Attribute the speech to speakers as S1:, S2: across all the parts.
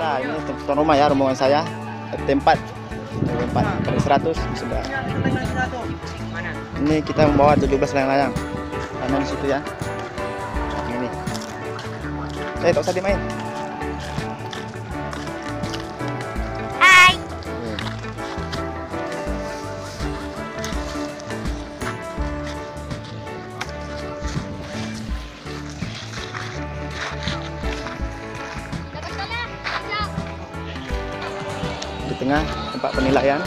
S1: Nah, ini tuan rumah ya, rombongan saya. T4 kali 100 sudah. Ini kita membawa 17 layang-layang. Karena di situ ya. Ini. Tak usah dimain.
S2: Hai.
S1: Di tengah tempat penilaian.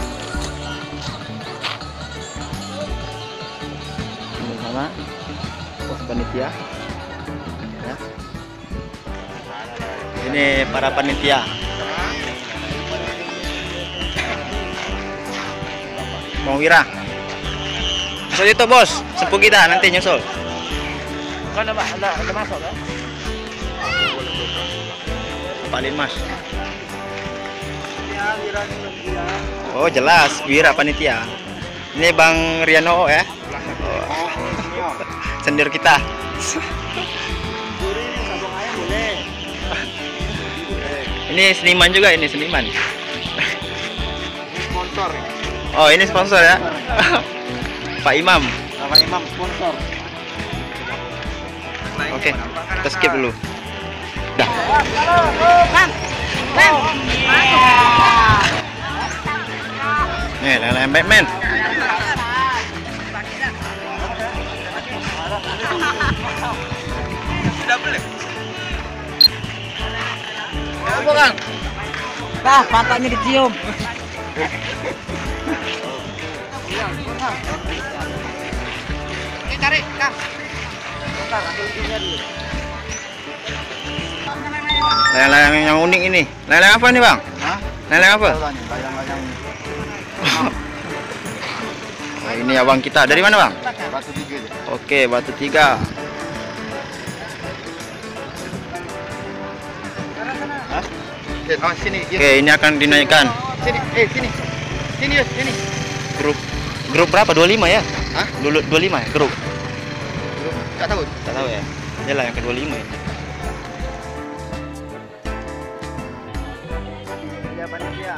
S1: Ini sama pos panitia. Ya. Ini para panitia. Bang Wira. Nyusul itu bos, sepuh kita nanti nyusul.
S3: Kan ada masuk kan?
S1: Pak Linmas.
S3: Ya, Wira dia.
S1: Oh jelas, Wira panitia. Ini Bang Riano ya. Oh. Senior kita.
S3: Juri ini sabung ayam boleh.
S1: Ini seniman juga, ini seniman.
S3: Ini sponsor.
S1: Oh ini sponsor ya. Pak Imam.
S3: Nama Imam sponsor.
S1: Oke, kita skip dulu. Dah. Nih, layang Batman.
S3: Sudah boleh. Apa Kang?
S2: Bah, pantatnya dicium.
S3: Ini tarik, Kang. Bentar, ambil ujungnya dulu.
S1: Layang-layang yang unik ini. Layang apa nih bang?
S3: Hah?
S1: Layang apa?
S3: Layang-layang
S1: Nah, ini abang kita. Dari mana bang?
S3: batu tiga aja.
S1: Oke, Batu Tiga.
S3: Hah? Oh, sini.
S1: Oke, ini akan dinaikkan.
S3: Sini, sini. Sini, Yus, sini.
S1: Grup berapa? 25 ya?
S3: Hah?
S1: Dulu 25 ya grup.
S3: Enggak tahu.
S1: Tak tahu ya. Yalah yang ke-25 ya.
S3: Ya, panitia.